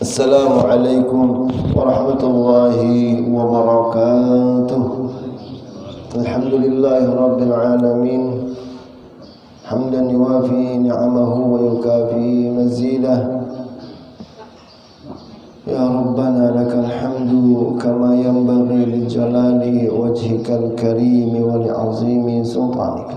Assalamualaikum warahmatullahi wabarakatuh. Alhamdulillahi rabbil alamin. Hamdan yuwafi ni'amahu wa yukafi mazidah. Ya Rabbana lakal hamdu kama yanbaghi li jalali wajhikal karim wa li azimi sultanika.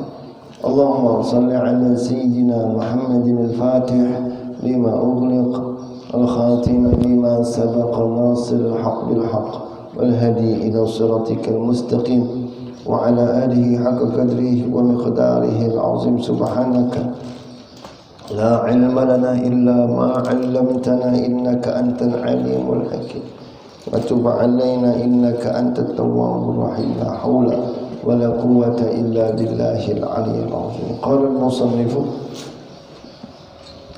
Allahumma salli ala sayyidina Muhammadin al-Fatih lima ughliq الخاتم لما سبق ناصر الحق بالحق والهدي إلى صراطك المستقيم وعلى آله حق قدره ومقداره العظيم. سبحانك لا علم لنا إلا ما علمتنا إنك أنت العليم الحكيم وتب علينا إنك أنت التواب الرحيم. لا حول ولا قوة إلا بالله العلي العظيم. قال المصنف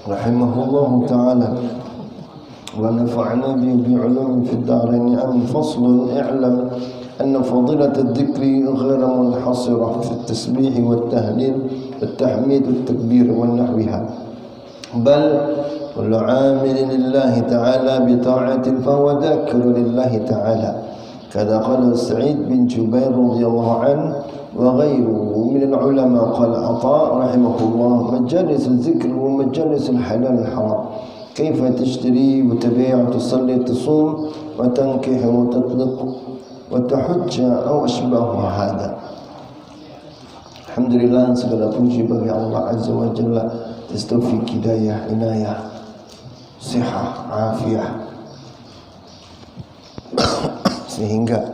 رحمه الله تعالى ونفعنا بعلوم في الدارين. فصل اعلم أن فضيلة الذكر غير منحصرة في التسبيح والتهليل والتحميد والتكبير ونحوها، بل كل عامل لله تعالى بطاعة فهو ذاكر لله تعالى، كذا قال سعيد بن جبير رضي الله عنه وغيره من العلماء. قال عطاء رحمه الله مجالس الذكر ومجالس الحلال الحرام، كيف تشتري وتبيع وتصلي تصوم وتنكح وتطلق وتحج أو أشبه هذا. Alhamdulillah, segala puji bagi Allah Azza wa Jalla atas taufik, hidayah, inayah, sihah, afiah, sehingga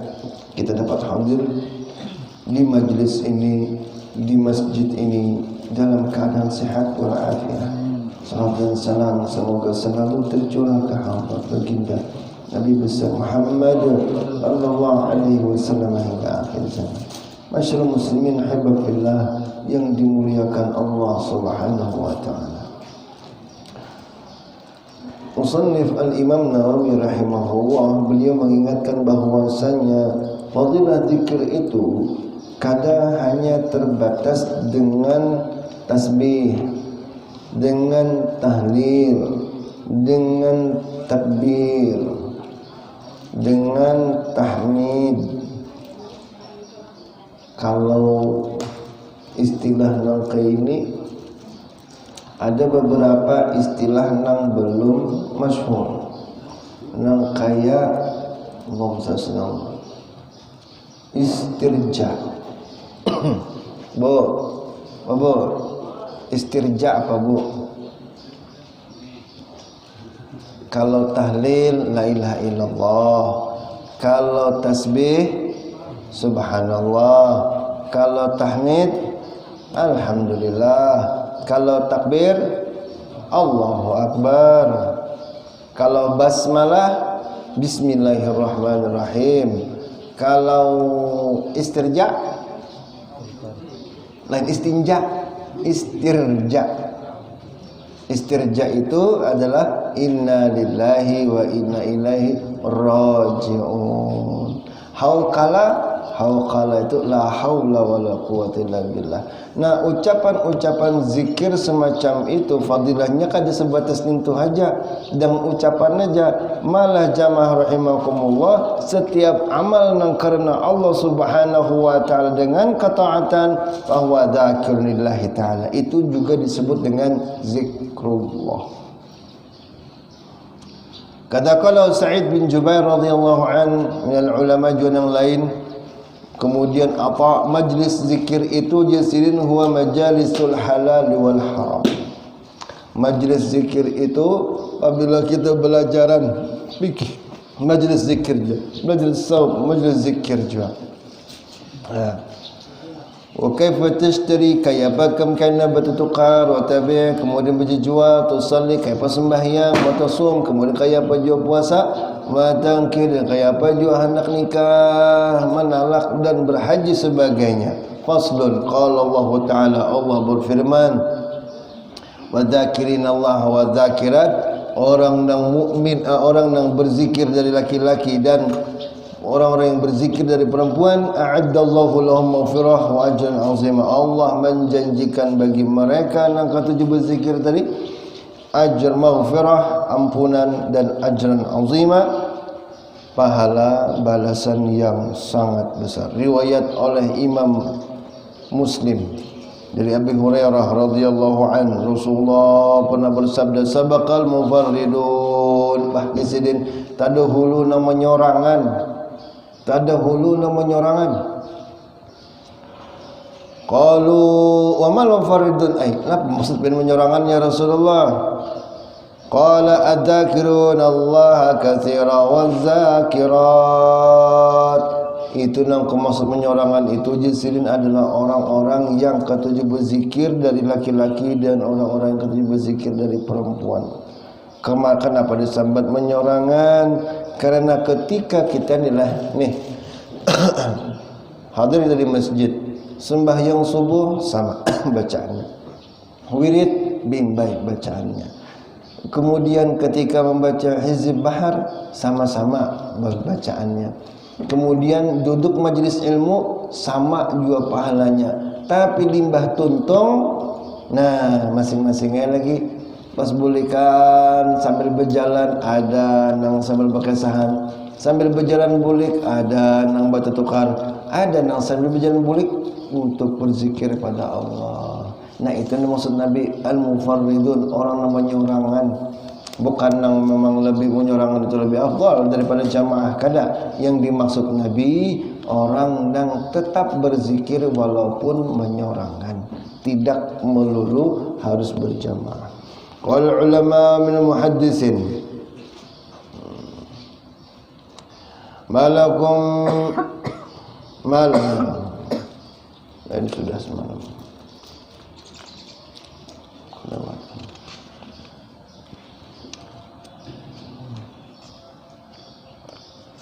kita dapat hadir di majlis ini, di masjid ini dalam keadaan sehat walafiat. Salam dan salam semoga selalu tercurah ke hamba baginda Nabi besar Muhammad sallallahu alaihi wasallam hingga akhir zaman. Masyaallah muslimin hibbillah yang dimuliakan Allah Subhanahu wa taala. Musannif al-Imam Nawawi rahimahullah, beliau mengingatkan bahwasanya fadilah zikir itu kadang hanya terbatas dengan tasbih, dengan tahlil, dengan takbir, dengan tahmid. Kalau istilah nang ini ada beberapa istilah nang belum masyhur, nang kaya ngomong istirja. Bu, istirja apa bu? Kalau tahlil la ilaha illallah, kalau tasbih subhanallah, kalau tahmid alhamdulillah, kalau takbir Allahu akbar, kalau basmalah bismillahirrahmanirrahim, kalau istirja lain istinja, istirja. Istirja itu adalah inna lillahi wa inna ilaihi raji'un. Hauqala itu la haula wala quwwata illa billah. Nah, ucapan-ucapan zikir semacam itu fadilahnya kada sebatas itu aja dan ucapan aja, malah jamaah rahimakumullah setiap amal nang karena Allah Subhanahu wa taala dengan ketaatan bahwa dzakir lillahi taala itu juga disebut dengan zikrullah. Kata kalau Sa'id bin Jubair radhiyallahu an min ulama yang lain. Kemudian apa majlis zikir itu jasirin huwa majalisul halal wal haram. Majlis zikir itu apabila kita belajaran fikih, majlis zikir je, majlis saum, majlis zikir juga. Wa kaifa tashtari, kayapa kam kana bertukar, wa tabi', kemudian berjual, tusalli, kayapa sembahyang, wa tasum, kemudian kayapa jual puasa, wa tankir, kayapa jual hendak nikah, menalak dan berhaji sebagainya. Faslun, qala Allah Ta'ala, Allah berfirman, wa dzakirin Allah wa dzakirat, orang yang mukmin, orang yang berzikir dari laki-laki dan orang-orang yang berzikir dari perempuan, a'addallahu lahum maghfirah wa ajran 'azima. Allah menjanjikan bagi mereka yang ketujuh berzikir tadi ajr maghfirah, ampunan dan ajran azima, pahala balasan yang sangat besar. Riwayat oleh Imam Muslim dari Abi Hurairah radhiyallahu anhu, Rasulullah pernah bersabda, sabaqal mufarridun, bahkisidin tadahuluna menyorangan, tadahuluna menyorangan. Qalu wa mal mufarridun, apa maksud menyorangannya Rasulullah? Qala adzakiruna Allah katsira wazakirat. Itu nang maksud menyorangan itu jisirin adalah orang-orang yang ketujuh berzikir dari laki-laki dan orang-orang yang ketujuh berzikir dari perempuan. Kenapa disambat menyorangan? Karena ketika kita nih hadir dari masjid, sembahyang subuh sama bacaannya, wirid bimbai bacaannya, kemudian ketika membaca hizib bahar sama-sama bacaannya, kemudian duduk majelis ilmu sama juga pahalanya. Tapi limbah tuntung, nah masing-masingnya lagi pas bulikan sambil berjalan, ada nang sambil pakai sahan, sambil berjalan bulik, ada nang batu tukar, ada nang sambil berjalan bulik untuk berzikir pada Allah. Nah itu maksud Nabi al-mufarridun, orang namanya orangan. Bukan yang memang lebih menyorangan itu lebih afdal daripada jamaah. Kada, yang dimaksud Nabi orang yang tetap berzikir walaupun menyorangan, tidak melulu harus berjamaah. Qal ulama min muhaddisin malakum malam. Ini sudah semalam.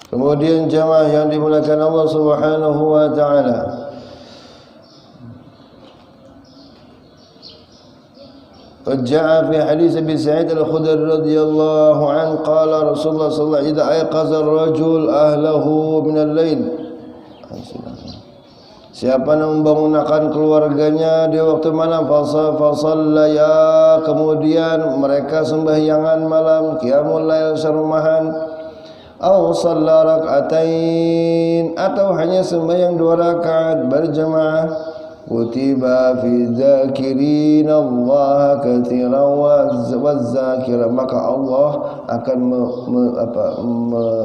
Kemudian jamaah yang dimuliakan Allah Subhanahu wa taala, jaa fi hadis Abi Sa'id Al-Khudri radhiyallahu anhu qala Rasulullah sallallahu alaihi wasallam idza ayqaza ar-rajul ahlahu min al-lail, siapa yang membangunkan keluarganya di waktu malam, fasallaya, kemudian mereka sembahyangan malam, qiyamul lail sarumahan, aw shalla rak'atain, atau hanya sembahyang 2 rakaat berjamaah, kutiba fi dzakirina Allah katsiran waz-zakira, maka Allah akan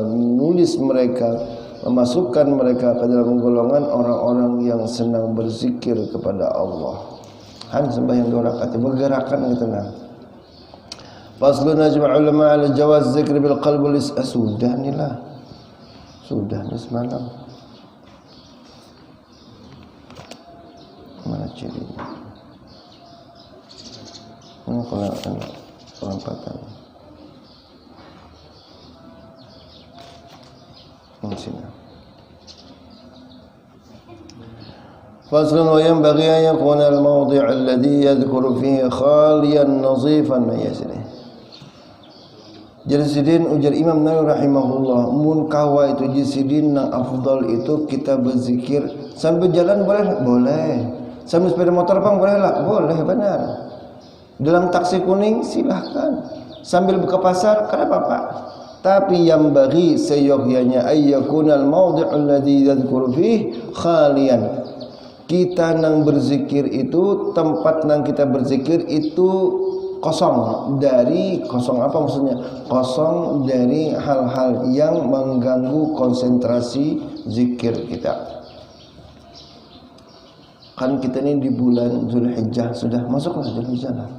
menulis mereka, memasukkan mereka ke dalam golongan orang-orang yang senang berzikir kepada Allah. Han sembahyang 2 rakaat bergerakan gitu nah. Faslun najma' ulama ala jawaz zikr bil qalb wal sudah nilah. Sudah nih semalam. Mana cirinya? Kalau perampatan. Sini. Faslun wa yanbaghi an yakuna al-mawdi' alladhi yadhkuru fihi khaliyan nadhifan yasri. Jalisidin ujar Imam Nawawi rahimahullah, mun kawa itu jisidin nang afdal itu kita berzikir sambil jalan boleh? Boleh. Sambil sepeda motor bang boleh lah? Boleh, benar. Dalam taksi kuning silahkan. Sambil buka pasar kenapa Pak? Tapi yang bagi seyogyanya ayyakunal mawdi' alladhi yadhkuru fihi khaliyan. Kita nang berzikir itu, tempat nang kita berzikir itu kosong dari, kosong apa maksudnya? Kosong dari hal-hal yang mengganggu konsentrasi zikir kita. Kan kita ini di bulan Zulhijjah, sudah masuklah Zulhijjah lah?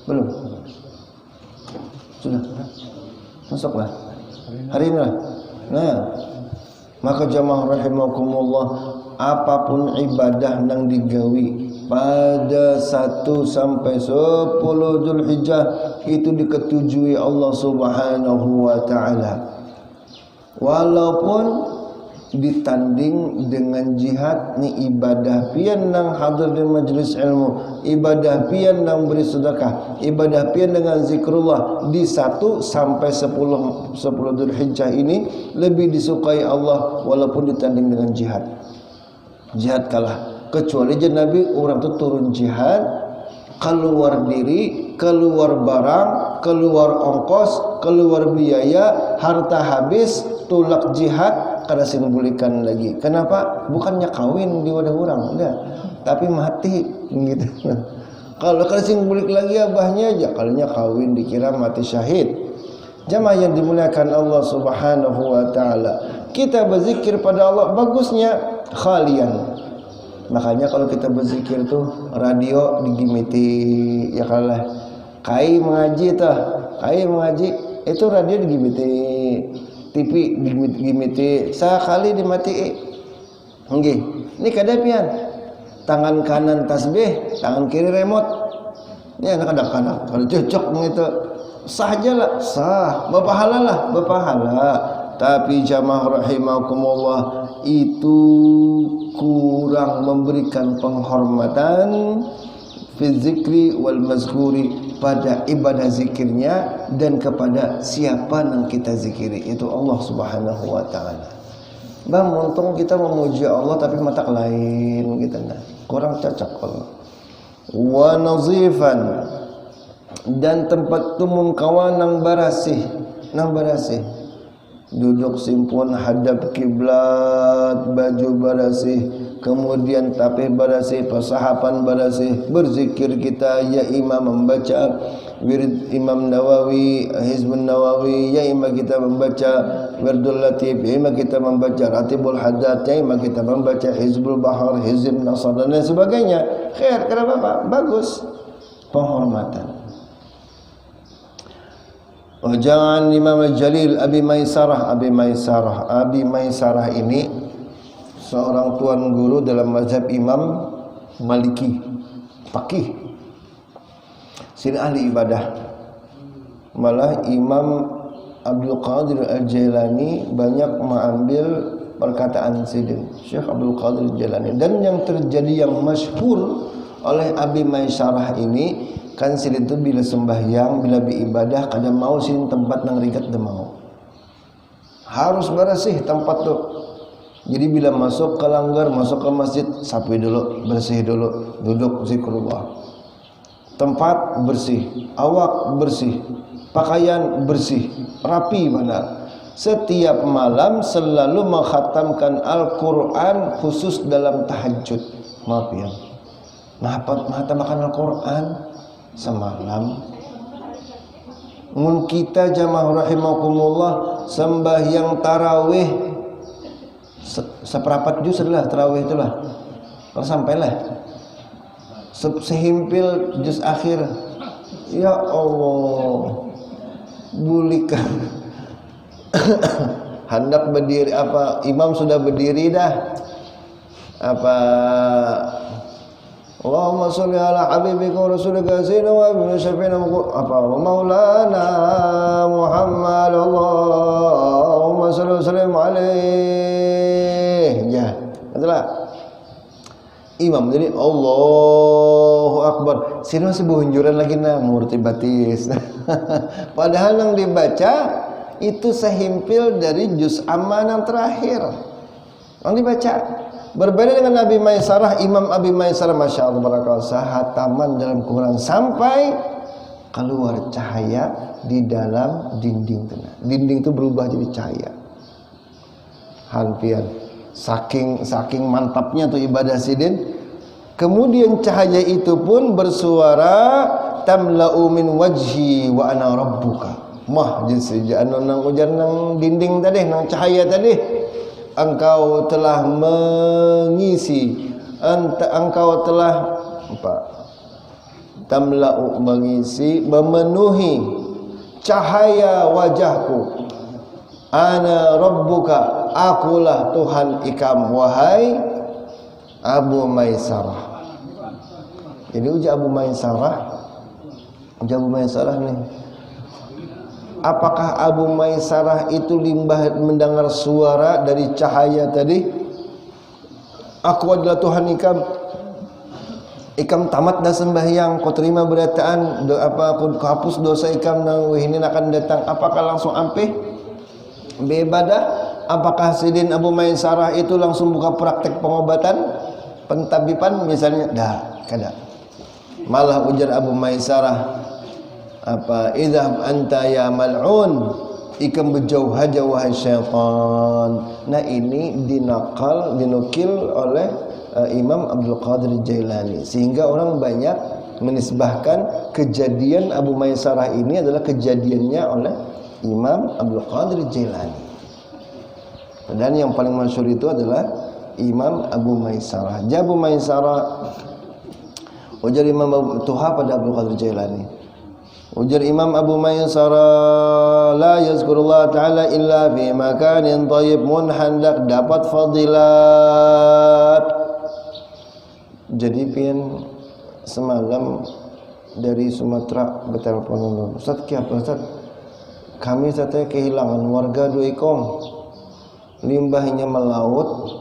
Belum? Sudah? Masuklah? Hari ini lah? Nah, maka jamaah rahimakumullah, apapun ibadah yang digawi pada 1 sampai 10 Zulhijjah itu diketujui Allah Subhanahu wa taala. Walaupun ditanding dengan jihad, ni ibadah pian nang hadir di majlis ilmu, ibadah pian nang beri sedekah, ibadah pian dengan zikrullah di 1 sampai 10 Dzulhijjah ini lebih disukai Allah walaupun ditanding dengan jihad. Jihad kalah, kecuali Nabi orang itu turun jihad, keluar diri, keluar barang, keluar ongkos, keluar biaya, harta habis, tulak jihad kada simbulikan lagi. Kenapa? Bukannya kawin di wadah orang, enggak, tapi mati gitu. Kalau kada simbulik lagi abahnya aja, kalinya kawin dikira mati syahid. Jamaah yang dimuliakan Allah Subhanahu wa taala, kita berzikir pada Allah bagusnya khalian. Makanya kalau kita berzikir tuh radio digimiti ya kalah. Kai mengaji itu radio digimiti, TV digimiti, sekali dimati. Nggih. Ini kadapian. Tangan kanan tasbih, tangan kiri remote. Ini anak kadang-kadang kalau cocok gitu sah aja lah, sah, berpahala. Tapi jamaah rahimakumullah, itu kurang memberikan penghormatan fi zikri wal mazkuri, pada ibadah zikirnya dan kepada siapa yang kita zikiri, itu Allah Subhanahu wa taala. Bang, untung kita memuji Allah tapi mata lain gitu nah. Kurang cocok Allah. Wa nazifan, dan tempat tumun kawan nang barasih, duduk simpun hadap kiblat, baju barasih, kemudian tapih barasih, pasahapan barasih, berzikir kita ya imam membaca wirid Imam Nawawi, Hizbun Nawawi, ya imam kita membaca Wirdul Latif, ya imam kita membaca Ratibul Haddad, ya imam kita membaca Hizbul Bahar, Hizb Nasr dan lain sebagainya. Khair, kenapa Pak? Bagus, penghormatan. Jangan Imam Jalil Abi Maisarah ini seorang tuan guru dalam mazhab Imam Maliki, faqih, sini ahli ibadah. Malah Imam Abdul Qadir Al-Jailani banyak mengambil perkataan Sidin Syekh Abdul Qadir Al-Jailani. Dan yang terjadi yang masyhur oleh Abi Maisarah ini kan sidin itu bila sembahyang, bila beribadah kada mau sidin tempat nang rigat dah mau. Harus bersih tempat tu. Jadi bila masuk ke langgar, masuk ke masjid, sapu dulu, bersih dulu, duduk zikrullah. Tempat bersih, awak bersih, pakaian bersih, rapi benar. Setiap malam selalu mengkhatamkan Al-Qur'an khusus dalam tahajud. Maaf ya. Menghatamkan Al-Qur'an semalam. Mun kita jamaah rahimakumullah sembahyang tarawih seperapat juz adalah tarawih itulah. Kalau sampailah sehimpil juz akhir. Ya Allah. Bulikan. Hendak berdiri apa? Imam sudah berdiri dah. Apa Allahumma sholli ala habibika wa rasulika sayyidina wa ibn syafi'ina apa wa maulana Muhammad Allahumma sholli wa sallim alaihi. Ya, itulah imam jadi Allahu akbar. Sini masih bunjuran lagi nah murti batis. Padahal yang dibaca itu sehimpil dari juz amma yang terakhir. Yang dibaca berbeda dengan Nabi Maisarah, Imam Abi Maisarah, Masya Allah barakallah, hataman dalam Quran sampai keluar cahaya di dalam dinding. Dinding itu berubah jadi cahaya. Hanfian, saking mantapnya tuh ibadah sidin. Kemudian cahaya itu pun bersuara, tamla'u min wajhi wa ana rabbuka. Mah jinsi anu nang ujar nang dinding tadi, nang cahaya tadi. Engkau telah mengisi, engkau telah apa? Tamla'u mengisi, memenuhi cahaya wajahku. Ana rabbuka, akulah Tuhan ikam, wahai Abu Maisarah. Jadi uji Abu Maisarah nih. Apakah Abu Maisarah itu limbah mendengar suara dari cahaya tadi? Aku adalah Tuhan ikam. Ikam tamat dah sembahyang, kau terima berataan, kau hapus dosa ikam nang wahinin akan datang. Apakah langsung ampih beribadah? Apakah sidin Abu Maisarah itu langsung buka praktek pengobatan, pentabiban misalnya? Dah, kada. Malah ujar Abu Maisarah, idhab anta ya mal'un, ikam berjauh aja wahai syaitan. Nah ini dinukil oleh Imam Abdul Qadir Jailani, sehingga orang banyak menisbahkan kejadian Abu Maisarah ini adalah kejadiannya oleh Imam Abdul Qadir Jailani. Dan yang paling masyhur itu adalah Imam Abu Maisarah. Abu Maisarah ujar Imam Tuha pada Abdul Qadir Jailani. Ujar Imam Abu Maisarah, la yazkurullah ta'ala illa fi makanin thayyib, mun hendak dapat fadilat. Jadi pian semalam dari Sumatera bertelepon, Ustaz kiapa Ustaz? Kami satya kehilangan warga 2 ekong. Limbahnya melaut,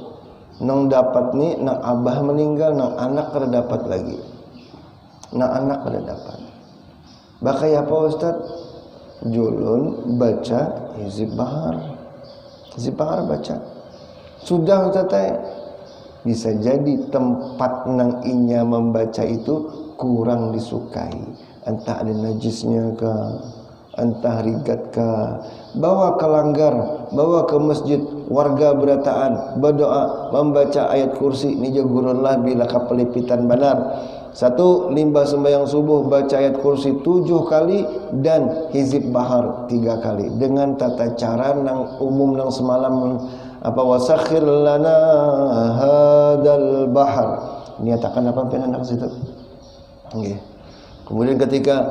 nang dapat ni, nang abah meninggal, nang anak kada dapat lagi. Nang anak kada dapat. Bakai apa Ustaz? Julun baca hizib bahar. Hizib bahar baca. Sudah Ustaz bisa jadi tempat nang inya membaca itu kurang disukai. Entah ada najisnya ke, entah rigat ke, bawa ke langgar, bawa ke masjid, warga berataan, berdoa, membaca ayat kursi, nijagurunlah bila kapelipitan benar. 1 limbah sembahyang subuh baca ayat kursi 7 kali dan hizib bahar 3 kali dengan tata cara nang umum nang semalam wasakhir lana hadal bahar. Niatakan apa penan nang situ. Nggih. Kemudian ketika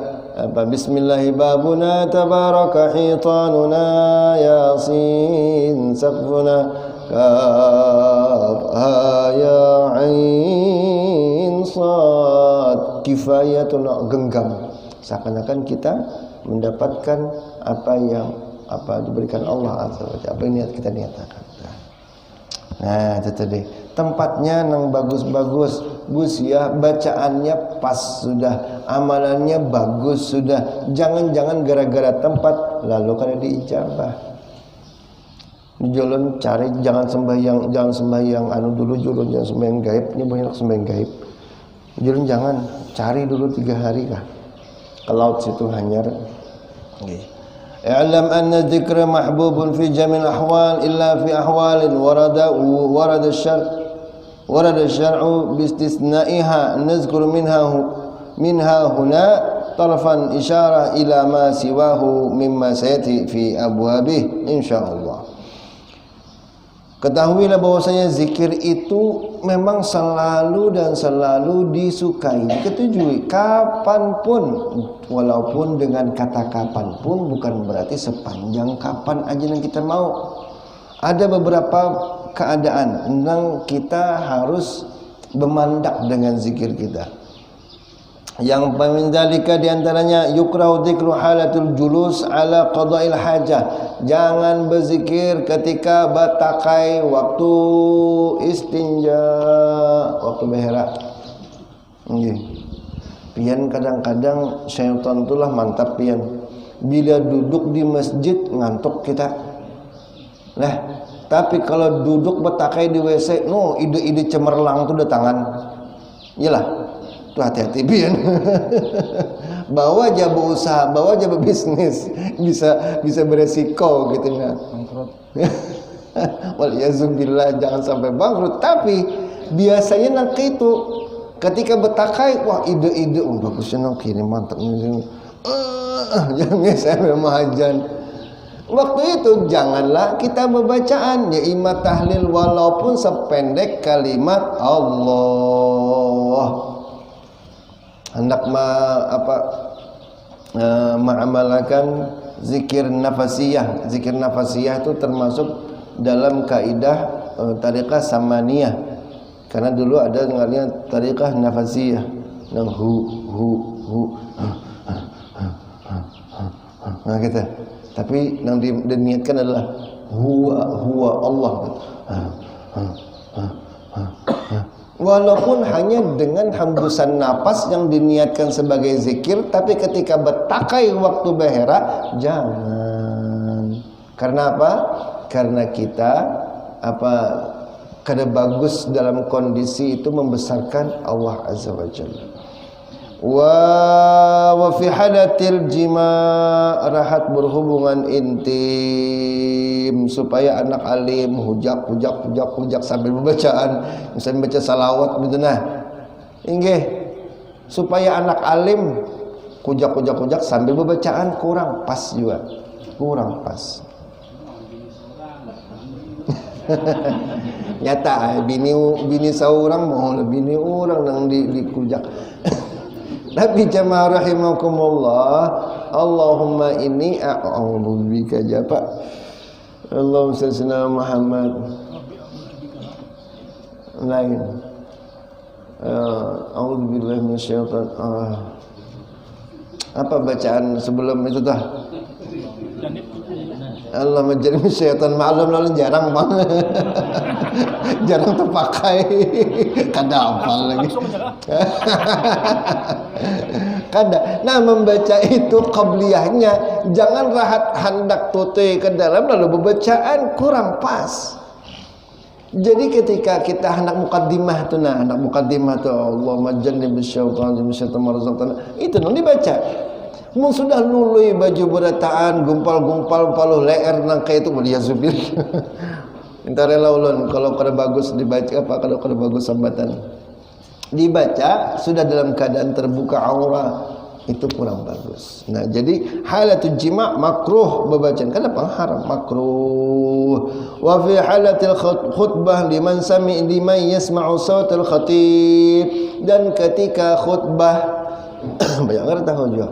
bismillahi babuna tabaraka hitanuna yasin saqfuna kaf ya ain sad kifayatun, genggam seakan-akan kita mendapatkan apa yang diberikan Allah azza wa jalla, apa yang kita niatakan. Nah itu tadi tempatnya nang bagus-bagus, Gus ya, bacaannya pas sudah, amalannya bagus sudah. Jangan-jangan gara-gara tempat lalu kada diijabah. Jalan cari, jangan sembahyang dulu julun, jangan sembahyang gaib. Ini banyak sembahyang gaib. Julun jangan cari dulu 3 hari kah ke laut situ hanyar. Nggih. I'lam anna dzikra mahbubun fi jamil ahwal illa fi ahwalin warada syar'u bistisna'iha nazkuru minha huna tarfan isyarah ila ma siwahu mimma sayati fi abwabih insyaallah. Ketahuilah bahwasanya zikir itu memang selalu dan selalu disukai, diketujui kapanpun, walaupun dengan kata kapan pun bukan berarti sepanjang kapan aja yang kita mau. Ada beberapa keadaan yang kita harus memandak dengan zikir kita. Yang pemindalika diantaranya yukrahu dzikru halatul julus ala qada'il hajah. Jangan berzikir ketika batakai waktu istinja, waktu berak. Nggih. Pian kadang-kadang syaitan itulah mantap pian. Bila duduk di masjid ngantuk kita. Lah, tapi kalau duduk batakai di WC, ide-ide cemerlang tu datangan. Iyalah. Tuh hati-hati pian. Bawa aja berusaha, bawa aja berbisnis, bisa beresiko gitu nah. Bangkrut. Waliyazumbillah, jangan sampai bangkrut. Tapi biasanya nang itu ketika betakai, wah ide-ide bagusnya nang kini mantap ini. Jangan saya mahajan. Waktu itu janganlah kita membacaan ya imam tahlil walaupun sependek kalimat Allah. Hendak mengamalkan zikir nafasiyah. Zikir nafasiyah itu termasuk dalam kaidah tariqah samaniyah. Karena dulu ada dengarnya tariqah nafasiyah. Nang hu. Nah gitu. Tapi yang diniatkan adalah huwa Allah. Walaupun hanya dengan hembusan napas yang diniatkan sebagai zikir, tapi ketika betakai waktu berak jangan. Karena apa? Karena kita kada bagus dalam kondisi itu membesarkan Allah azza wa jalla. wa fi halatil jima' rahat berhubungan intim supaya anak alim hujak sambil bacaan misalnya baca salawat gitu nah inggih supaya anak alim hujak sambil bacaan kurang pas juga kurang pas nyata bini saurang mau bini orang nang dikujak Nabi jamaah rahimakumullah Allahumma inni a'udzubika japa Allahumma salli ala Muhammad lain a'udzubillahi minasyaitan apa bacaan sebelum itu dah Allah menjadi syaitan maklum lalu jarang banget jarang terpakai kada hafal lagi kada nah membaca itu qabliyahnya jangan rahat hendak tutui ke dalam lalu bacaan kurang pas jadi ketika kita hendak mukaddimah tu nah hendak mukaddimah tu Allahumma jannibus syaitan marzaqtana itu nanti dibaca mun sudah lului baju berataan gumpal-gumpal paluh leer nangka itu dia subir minta rela ulun kalau kada bagus dibaca apa kalau kada bagus sambatan dibaca sudah dalam keadaan terbuka aura itu kurang bagus nah jadi halatul jima' makruh bebacaan kenapa haram makruh wa fi halatil khutbah liman yasma'u sautal khatib dan ketika khutbah banyak ngerti tahu juga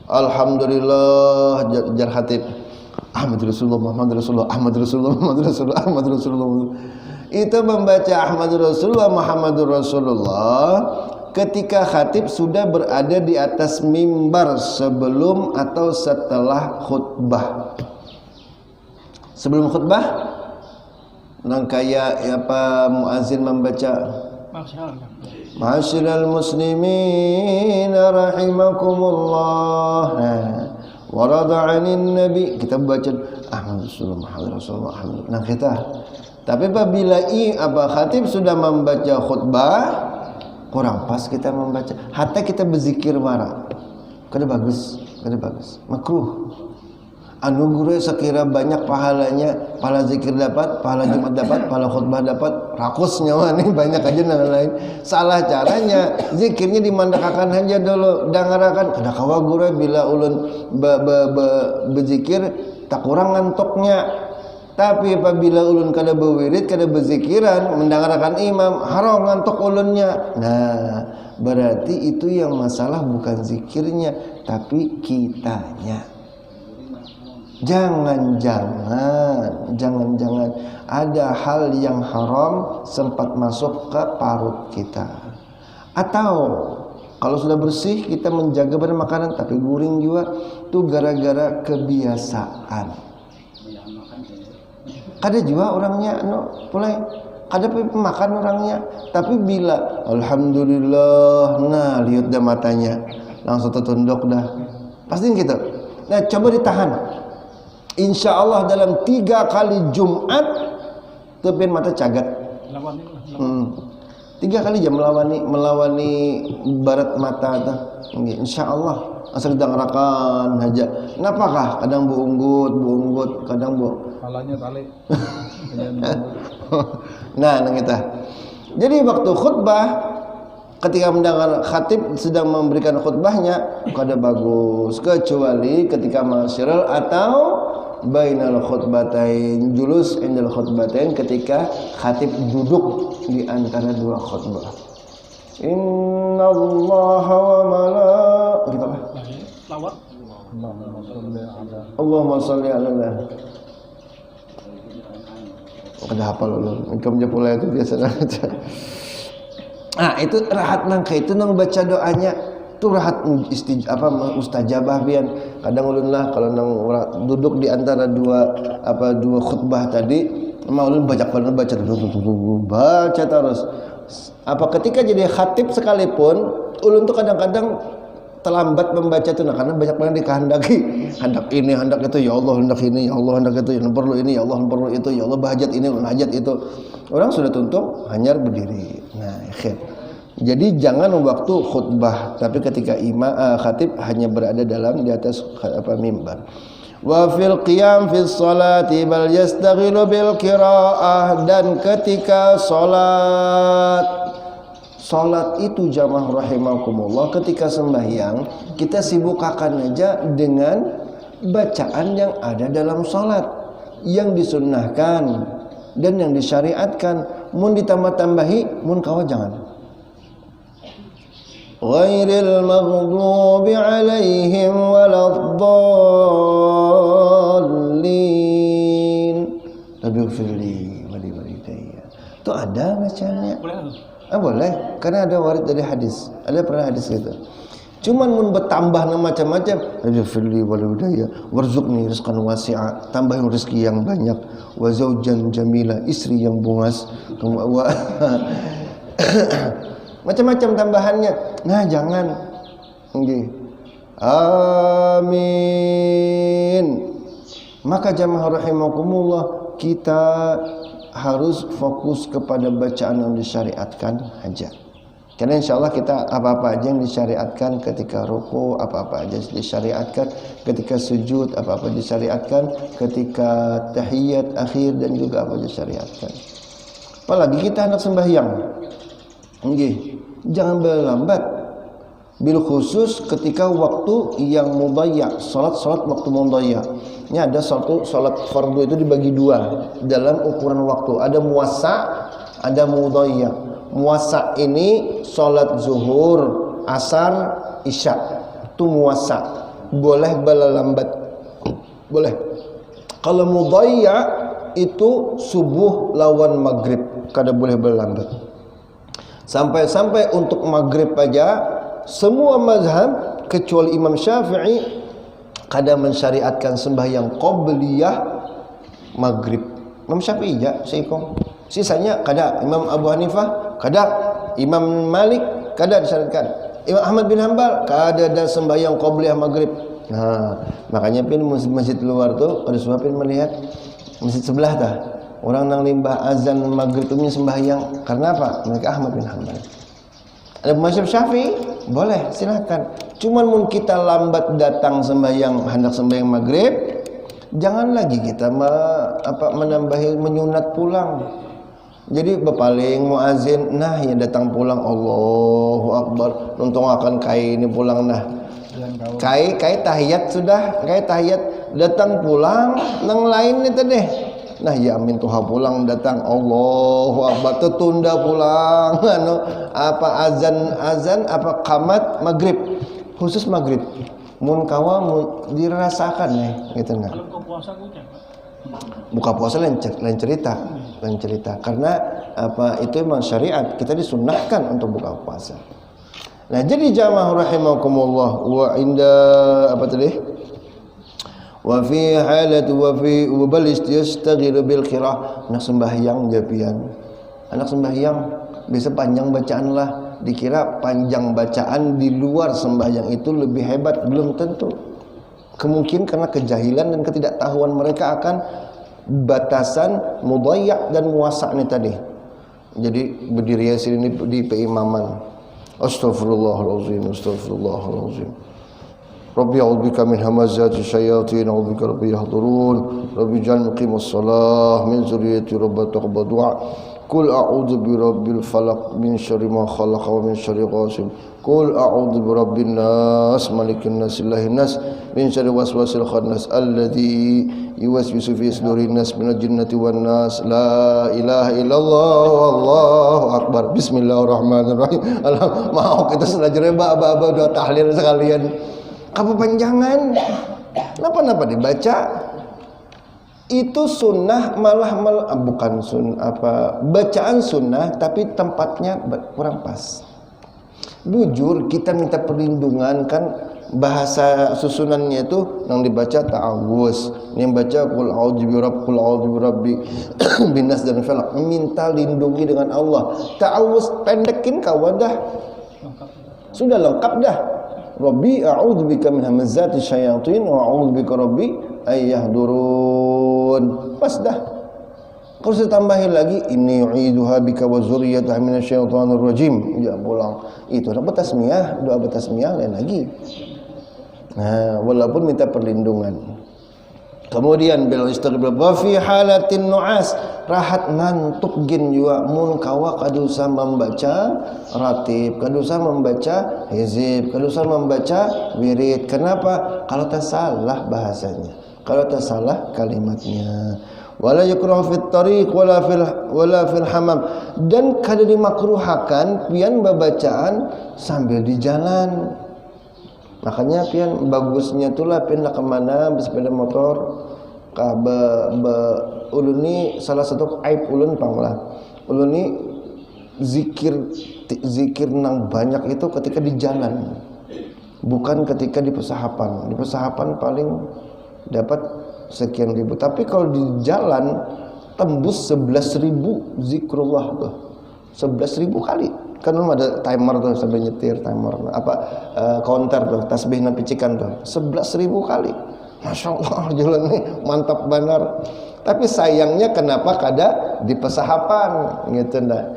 alhamdulillah jar khatib Ahmad Rasulullah Muhammad Rasulullah Ahmad Rasulullah Muhammad Rasulullah Ahmad Rasulullah itu membaca Ahmad Rasulullah Muhammadur Rasulullah ketika khatib sudah berada di atas mimbar sebelum atau setelah khutbah sebelum khutbah nang kaya apa muazin membaca Ma'asyiral muslimin rahimakumullah warada 'anin nabi kita baca Ahmad Rasulullah Muhammad Rasulullah Ahmad nah kita tapi apabila khatib sudah membaca khutbah kurang pas kita membaca hatta kita berzikir wara kada bagus makruh anu guru sekira banyak pahalanya pahala zikir dapat pahala jumat dapat pahala khutbah dapat rakus nyawa nih banyak aja yang lain salah caranya zikirnya dimandakakan aja dulu dangarakan kada kawa guru bila ulun berzikir tak kurang ngantuknya tapi apabila ulun kada berwirid kada berzikiran mendangarakan imam haram ngantuk ulunnya nah berarti itu yang masalah bukan zikirnya tapi kitanya jangan ada hal yang haram sempat masuk ke parut kita atau kalau sudah bersih kita menjaga pada makanan tapi guring juga itu gara-gara kebiasaan kada juga orangnya mulai kada pemakan orangnya tapi bila alhamdulillah nah lihat dah matanya langsung tertunduk dah pasti gitu nah coba ditahan insya Allah dalam 3 kali Jumat tepin mata cagat 3 kali jam melawani barat mata insya Allah asal dangarakan aja napakah kadang buunggut kadang palanya tali nah kita jadi waktu khutbah ketika mendengar khatib sedang memberikan khutbahnya kada bagus kecuali ketika masyarul atau bainal khutbatain julus indal khutbatain ketika khatib duduk di antara 2 khutbah innallaha wa malaikatahu Allahumma sholli ala kada hafal ulun engkau pula itu biasa aja itu rahat nangka itu nang baca doanya tu rahat mustajabah bian kadang ulun lah kalau nang duduk di antara dua khutbah tadi mau ulun baca terus apa ketika jadi khatib sekalipun ulun tu kadang-kadang terlambat membaca itu karena banyak banget dikehendaki hendak ini hendak itu ya Allah hendak ini ya Allah hendak itu yang perlu ini ya Allah perlu itu ya Allah bahajat ini hajat itu orang sudah tuntuk hanyar berdiri nah akhir Jadi jangan waktu khutbah, tapi ketika khatib hanya berada di atas mimbar. Wa fil qiyam fi sholati bal yastaghilu bil qiraah, dan ketika salat itu jamaah rahimakumullah, ketika sembahyang kita sibukkan aja dengan bacaan yang ada dalam salat yang disunnahkan dan yang disyariatkan. Mun ditambah-tambahi, mun kawa jangan. Ghairil maghdubi alaihim waladdallin. Rabbil firli wali walidayya. Itu ada bacanya. Boleh, karena ada warid dari hadis. Ada pernah hadis gitu. Cuman mun bertambah macam-macam. Rabbil firli wali walidayya warzuqni rizqan wasi'a. Tambahin rezeki yang banyak. Wa zaujan jamila, istri yang bungas. Macam-macam tambahannya. Nah, jangan. Nggih. Amin. Maka jamaah rahimakumullah, kita harus fokus kepada bacaan yang disyariatkan aja. Karena insyaallah kita apa-apa aja yang disyariatkan ketika ruku, apa-apa aja disyariatkan ketika sujud, apa-apa disyariatkan ketika tahiyat akhir, dan juga apa disyariatkan. Apalagi kita anak sembahyang. Nggih, jangan berlambat. Bil khusus ketika waktu yang mudayya, salat waktu mudayya. Ini ada satu salat fardu itu dibagi dua dalam ukuran waktu. Ada muwassa, ada mudayya. Muwassa ini salat zuhur, asar, isya. Itu muwassa. Boleh berlambat. Boleh. Kalau mudayya itu subuh lawan maghrib, kada boleh berlambat. Sampai untuk maghrib aja semua mazhab kecuali Imam Syafi'i kada mensyariatkan sembahyang qabliyah maghrib. Imam Syafi'i ya seikong. Sisanya kada. Imam Abu Hanifah kada, Imam Malik kada disyariatkan. Imam Ahmad bin Hanbal kada ada sembahyang qabliyah maghrib. Nah, makanya pin masjid luar tuh kada suapin melihat masjid sebelah dah. Orang nang limbah azan maghrib itu sembahyang. Karena apa? Mereka Ahmad bin Hanbal. Ada mazhab Syafi'i, boleh silakan. Cuman mun kita lambat datang sembahyang, hendak sembahyang maghrib, jangan lagi kita menambahi menyunat pulang. Jadi bepaling muazin, nah ya datang pulang, Allahu Akbar, nuntung akan kai ini pulang nah. Kai tahiyat sudah, kai tahiyat datang pulang, nang lain itu deh. Nah ya amin tuha pulang datang, Allahu Akbar, tertunda pulang azan apa qamat maghrib, khusus maghrib mun kawa dirasakan gitu enggak. Kalau puasa buka puasa lain cerita karena apa itu memang syariat, kita disunnahkan untuk buka puasa. Nah jadi jamaah rahimakumullah, wa inda apa tadi? Wa fi halati wa fi bal yastaghilu bil qiraah. Anak sembahyang japian. Anak sembahyang bisa panjang bacaan lah. Dikira panjang bacaan di luar sembahyang itu lebih hebat, belum tentu. Kemungkinan karena kejahilan dan ketidaktahuan mereka akan batasan mudayya dan muwassa' ini tadi. Jadi berdiri sini di peimaman. Astaghfirullahalazim, astaghfirullahalazim. Rabbi a'udzubika min hamazati syayatin, a'udzubika rabbi yahdurun, rabbi ij'alni muqimas shalah min dzurriyyati rabbi taqabbal du'a. Qul a'udzu bi rabbil falaq min syarri ma khalaq wa min syarri ghasin. Qul a'udzu bi rabbin nas malikin nas ilahin nas min syarri waswasil khannas alladzi yuwaswisu fi sudurin nas minal jinnati wan nas. La ilaha illallah wallahu akbar. Bismillahirrahmanirrahim. Mau kita sengaja aba-aba doa tahlil sekalian. Kepanjangan napa dibaca itu sunnah malah bukan sunnah bacaan sunnah tapi tempatnya kurang pas. Bujur kita minta perlindungan kan, bahasa susunannya itu yang dibaca ta'awuz, yang baca qul a'udzu birabbi binas dan falaq, minta lindungi dengan Allah. Ta'awuz pendekin kawadah sudah lengkap dah. Rabbi a'udzubika min hamazati syayatin wa a'udzubika rabbi ay yahdurun. Pas dah. Kalau saya tambahin lagi, inni u'iduha bika wa dzurriyyataha minasyaitonir rajim. Ya pulang. Itu doa bertasmiyah lain lagi. Nah, walaupun minta perlindungan. Kemudian bil istighfar wa fi halatin nu'as, rahat ngantuk gin juga mun kawa kadusa membaca ratib, kadusa membaca hizib, kadusa membaca wirid. Kenapa? Kalau tak salah bahasanya, kalau tak salah kalimatnya. Wala yukrahu fit tariq wala fil hamam, dan kada dimakruhakan pian babacaan sambil di jalan. Makanya pian bagusnya itulah pian nak kemana bersepeda motor ka ulun salah satu aib ulun panglah. Ulun ni zikir nang banyak itu ketika di jalan, bukan ketika di pesahapan. Di pesahapan paling dapat sekian ribu, tapi kalau di jalan tembus 11.000 zikrullah tuh, 11.000 kali. Kan ada timer tuh sambil nyetir, timer counter tuh, tasbih dan picikan tuh 11.000 kali. Masya Allah, jalan ini mantap benar. Tapi sayangnya kenapa kada di pesahapan gitu nah.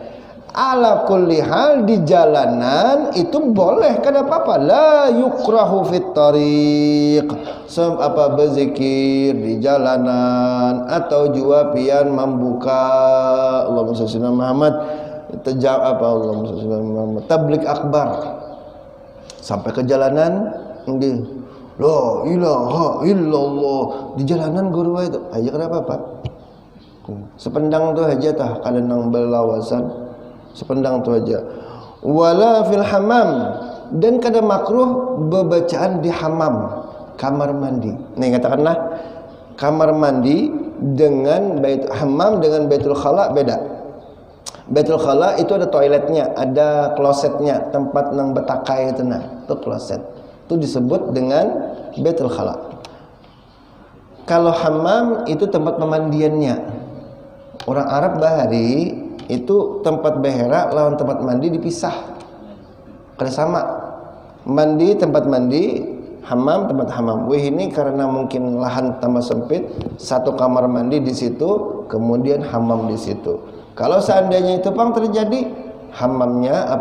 Ala kulli hal di jalanan itu boleh, kada apa-apa. La yukrahu fit tariq, berzikir di jalanan atau juga pian membuka Allahumma shalli ala Muhammad Allahumma shalli ala Muhammad tabligh akbar sampai ke jalanan nggih. La ilaha illallah di jalanan guru itu aja kada apa-apa. Sependang tu aja tah kada nang belawasan. Sependang tu aja. Wala fil hamam, dan kada makruh bebacaan di hamam, kamar mandi. Nih katakanlah kamar mandi dengan hamam dengan baitul khala beda. Baitul khala itu ada toiletnya, ada klosetnya, tempat nang betakai itu nah, itu kloset. Itu disebut dengan baitul khala. Kalau hamam itu tempat pemandiannya. Orang Arab bahari itu tempat behera lawan tempat mandi dipisah. Kada sama. Mandi tempat mandi, hamam tempat hamam. Wih ini karena mungkin lahan tambah sempit, satu kamar mandi di situ, kemudian hamam di situ. Kalau seandainya itu pang terjadi hamamnya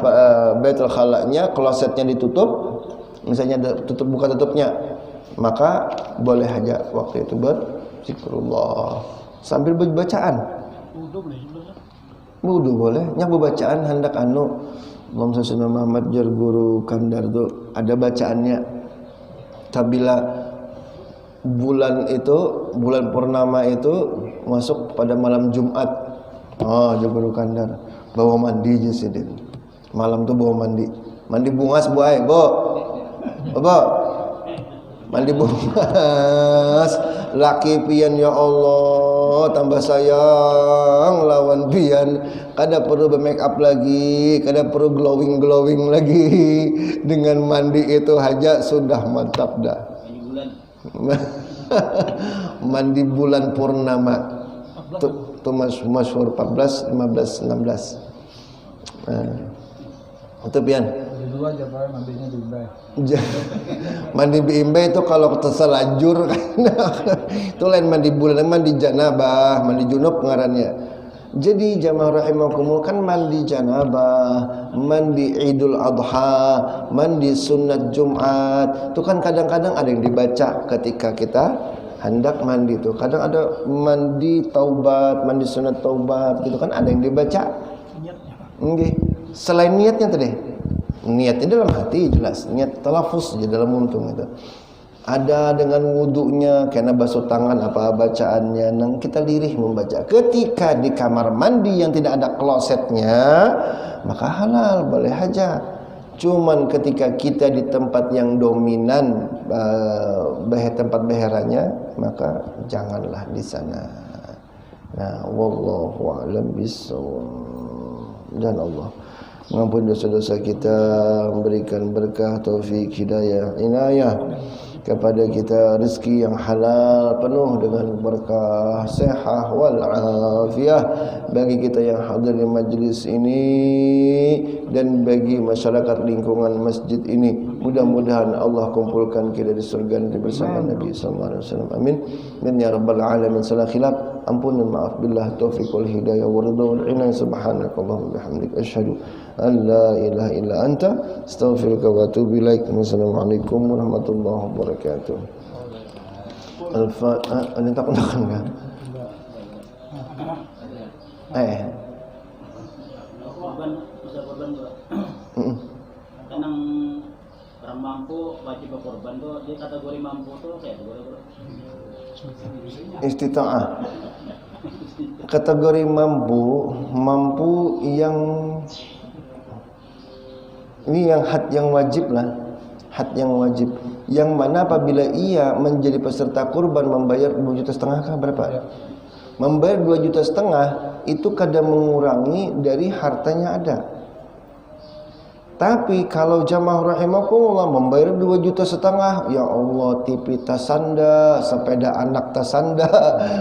baitul khalanya, klosetnya ditutup, misalnya tutup buka tutupnya, maka boleh aja waktu itu berzikrullah sambil bacaan. Wudu boleh, nya bacaan hendak Allahumma shalli ala Muhammad jar guru Kandar tuh ada bacaannya. Tabila bulan purnama itu masuk pada malam Jumat. Jar guru Kandar bawa mandi je sidin. Malam tuh bawa mandi. Mandi bungas buai, Bo. Mandi bungas. Laki pian ya Allah tambah sayang lawan pian, kada perlu make up lagi, kada perlu glowing lagi, dengan mandi itu aja sudah mantap dah. Mandi bulan purnama tu masyhur 14, 15, 16. Itu pian dua aja Pak, mandinya di Imbai. Mandi di Imbai itu kalau terselanjur itu lain mandi bulan, mandi janabah, mandi junub ngarannya. Jadi jamaah rahimakumullah, kan mandi janabah, mandi Idul Adha, mandi sunat Jumat, itu kan kadang-kadang ada yang dibaca ketika kita hendak mandi tuh. Kadang ada mandi taubat, mandi sunat taubat gitu kan, ada yang dibaca. Nggih. Selain niatnya tadi. Niatnya dalam hati jelas, niat talafuz di dalam untung itu. Ada dengan wudunya, karena basuh tangan apa bacaannya, nang kita lirih membaca. Ketika di kamar mandi yang tidak ada klosetnya, maka halal, boleh aja. Cuman ketika kita di tempat yang dominan tempat beheranya, maka janganlah di sana. Nah, wallahu a'lam bissawab. Dan Allah mengampuni dosa-dosa kita, memberikan berkah, taufik, hidayah, inayah, kepada kita rezeki yang halal penuh dengan berkah, sehat wal afiyah bagi kita yang hadir di majlis ini dan bagi masyarakat lingkungan masjid ini. Mudah-mudahan Allah kumpulkan kita di surga nanti bersama Nabi sallallahu alaihi wasallam. Amin. Amin ya rabbal alamin. Salah khilaf, ampun dan maaf, billah taufiq wal hidayah wa ridha wal inayah. Subhanakallahumma bihamdika asyhadu an la ilaha illa anta astaghfiruka wa atubu ilaik. Wassalamualaikum warahmatullahi wabarakatuh. Ini tak kenalkan kan? Korban bisa korban tuh. Karena orang mampu wajib berkorban tuh, dia kategori mampu tuh kayak bro. Istita'ah. Kategori mampu yang ini yang had yang wajib lah. Had yang wajib. Yang mana apabila ia menjadi peserta kurban membayar 2,5 juta kah berapa? Ya. Membayar 2,5 juta itu kadang mengurangi dari hartanya ada. Tapi kalau jamaah rahimakumullah membayar 2,5 juta, ya Allah, TV tasanda, sepeda anak tasanda,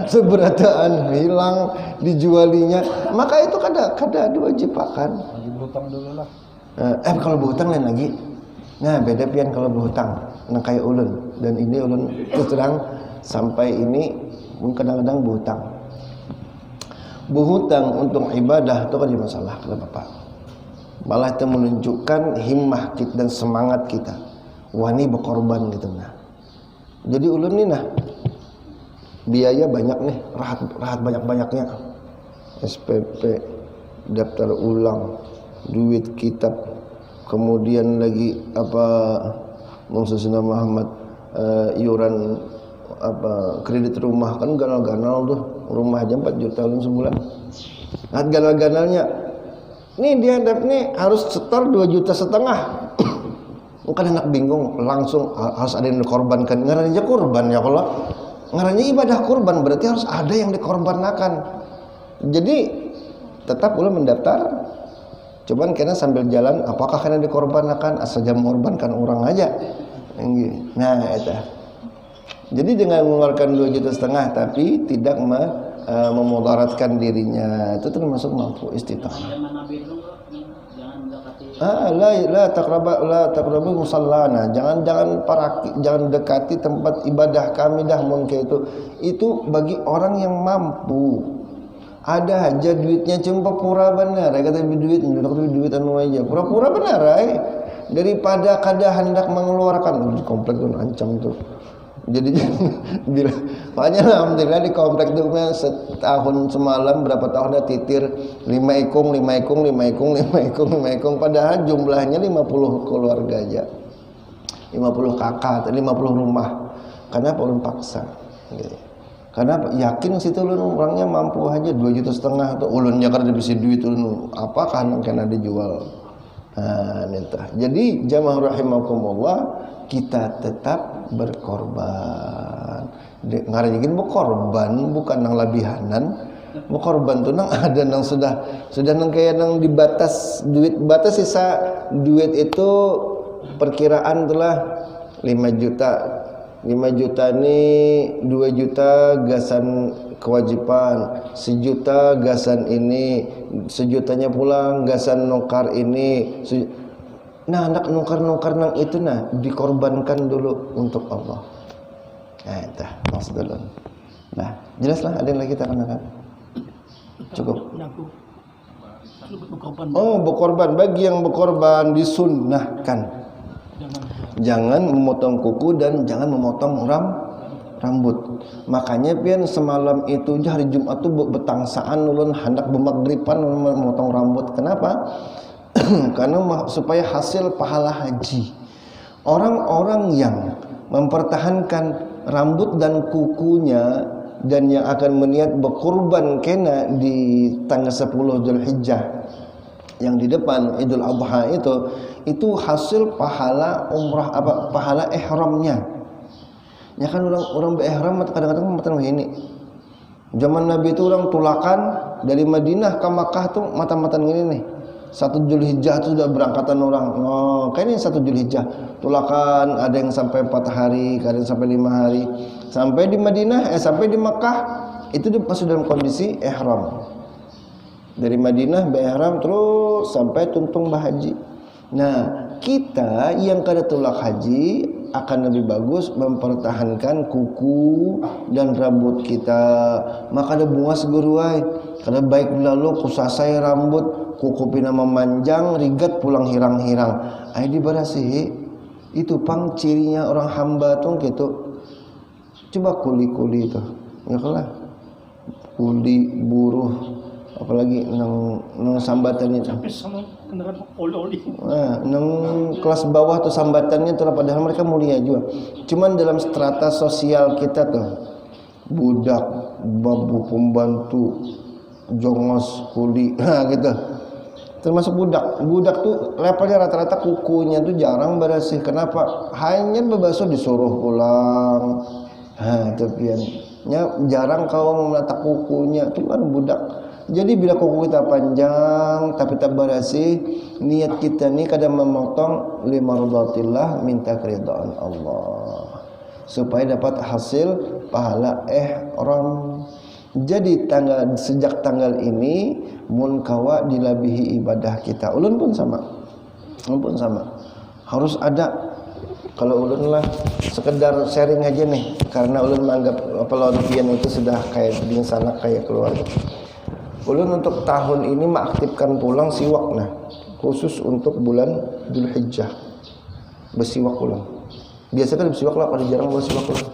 seberataan hilang dijualinya, maka itu kada diwajibkan. Lagi berhutang dulu lah. Kalau berhutang lain lagi. Nah, beda pian kalau berhutang. Nah kayak ulun, dan ini ulun terus terang sampai ini kadang-kadang berhutang. Berhutang untuk ibadah itu kan masalah, kenapa Pak? Malah itu menunjukkan himmah kita dan semangat kita. Wani berkorban gitu nah. Jadi ulun ni nah biaya banyak nih, rahat banyak-banyaknya. SPP, daftar ulang, duit kitab, kemudian lagi apa Mungsesna Muhammad iuran apa kredit rumah kan ganal-ganal tuh. Rumah aja 4 juta ulun sebulan. Nah, ganal-ganalnya nih dihadap nih harus setor 2,5 juta. Bukan enak bingung langsung harus ada yang dikorbankan. Ngarannya kurban ya kalau ngarannya ibadah kurban berarti harus ada yang dikorbankan. Jadi tetap ulun mendaftar. Cuman karena sambil jalan apakah kena dikorbankan asal jam mengorbankan orang aja. Nah itu. Jadi dengan mengeluarkan 2,5 juta tapi tidak memudaratkan dirinya, itu termasuk mampu istita'ah. La taqrabu musallana. Jangan dekati tempat ibadah kami dah mun kayak itu. Itu bagi orang yang mampu. Ada aja duitnya cuma pura benar. Kata duit anu aja. Pura-pura benar daripada kada hendak mengeluarkan di komplek itu ancam tuh. Jadi bila makanya alhamdulillah di komplek itu setahun semalam berapa tahun dah titir 5 ekong padahal jumlahnya 50 keluarga aja. 50 kakak, 50 rumah. Kenapa ulun paksa? Gitu. Karena yakin situ ulun orangnya mampu aja 2,5 juta tuh ulunnya kada bisa duit ulun apakah nang kena dijual. Nah, nita. Jadi jamaah rahimakumullah kita tetap berkorban. Ngaranjeun berkorban bukan nang labihanan. Berkorban tuh nang ada nang sudah nang kayak nang dibatas duit batas sisa duit itu perkiraan telah 5 juta. 5 juta ini 2 juta gasan kewajiban, 1 juta gasan ini, 1 jutanya pulang gasan nukar ini. Nah, anak nukar nang itu nah dikorbankan dulu untuk Allah. Nah, itu maksudnya. Nah, jelaslah ada yang lagi kita kenakan. Cukup. Oh, berkorban bagi yang berkorban disunnahkan. Jangan memotong kuku dan jangan memotong rambut. Makanya pian semalam itu hari Jumat tuh betangsaan ulun hendak bermagriban memotong rambut. Kenapa? Karena supaya hasil pahala haji. Orang-orang yang mempertahankan rambut dan kukunya dan yang akan meniat berkurban kena di tanggal 10 Zulhijjah yang di depan Idul Adha itu hasil pahala umrah pahala ihramnya. Ya kan orang berihram kadang-kadang mata ini. Zaman Nabi itu orang tulakan dari Madinah ke Makkah tuh mata-mata gini nih. 1 Zulhijjah itu sudah berangkatan orang. Oh, kayaknya 1 Zulhijjah. Tulakan ada yang sampai 4 hari, ada yang sampai 5 hari. Sampai di Madinah, sampai di Makkah itu dia masih dalam kondisi ihram. Dari Madinah ihram terus sampai tuntung bahaji. Nah, kita yang kada tulak haji akan lebih bagus mempertahankan kuku dan rambut kita. Maka ada bunga seguruai. Kada baik lalu kusasai rambut, kuku pina memanjang, rigat pulang hirang-hirang. Ai dibarasihi. Itu pang cirinya orang hamba tuh gitu. Coba kuli-kuli itu. Ya kalah. Kuli, buruh, apalagi nang sambatannya Sampai sama kendaraan oli-oli. Nah, nang kelas bawah tuh sambatannya tuh padahal mereka mulia juga. Cuman dalam strata sosial kita tuh budak, babu pembantu, jongos, kuli, nah gitu. Termasuk budak. Budak tuh levelnya rata-rata kukunya tuh jarang bersih. Kenapa? Hanya bebaso disuruh pulang. Nah, tepiannya jarang kau menata kukunya tuh kan budak. Jadi bila kuku kita panjang tapi tak bersih, niat kita ni kadang memotong limardatillah, minta keridhaan Allah supaya dapat hasil pahala ihram. Jadi sejak tanggal ini mun kawa dilabihi ibadah kita. Ulun pun sama. Harus ada. Kalau ulun lah sekedar sharing aja nih, karena ulun menganggap pelontian itu sudah kayak di sana kayak keluarga. Ulun untuk tahun ini mengaktifkan pulang siwak nah, khusus untuk bulan Dzulhijjah. Bersiwak ulang. Biasa kan bersiwak lah, pada jarang bersiwak ulang.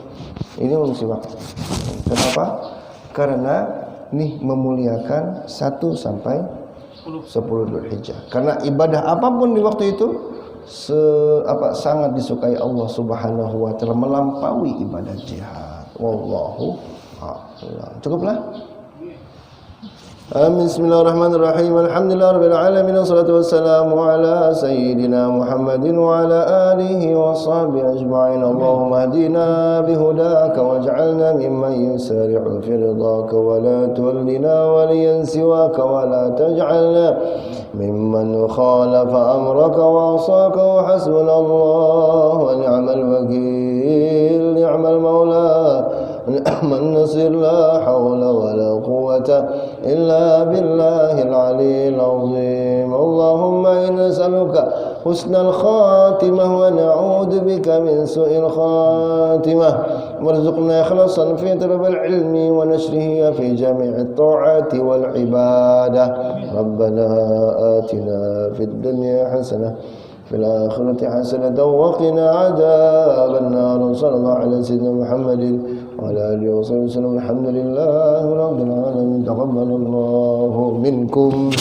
Ini ulun siwak. Kenapa? Karena nih memuliakan 1 sampai 10 Dzulhijjah. Karena ibadah apapun di waktu itu sangat disukai Allah Subhanahu wa taala, melampaui ibadah jihad. Wallahu a'lam. Cukuplah. Bismillahirrahmanirrahim. Alhamdulillahirabbil alamin wassalatu wassalamu ala sayyidina Muhammadin wa ala alihi wa sahbihi ajma'in. Allahumma hadina bihudaka waj'alna mimman yusari'u fi ridaka wa la tuwallina waliyan siwaka wa la taj'alna mimman khalafa amraka wa asaka wa hasbunallahu wa ni'mal wakil, ni'mal maula, ni'man nasir, la hawla wa la quwwata illa billahil aliyyil azim. Allahumma inna nas'aluka husnal khatimah wa na'udzu bika min su'il khatimah. Warzuqna ikhlasan fi talabil ilmi wa nashrihi fi jami'it ta'ati wal ibadah. Rabbana atina fid dunya hasanah fil akhirati hasanatan wa qina adzaban nar. Sallallahu ala sayyidina Muhammadin wa ala alihi wa sahbihi. Alhamdulillahi rabbil alamin. Taqabbalallahu minkum.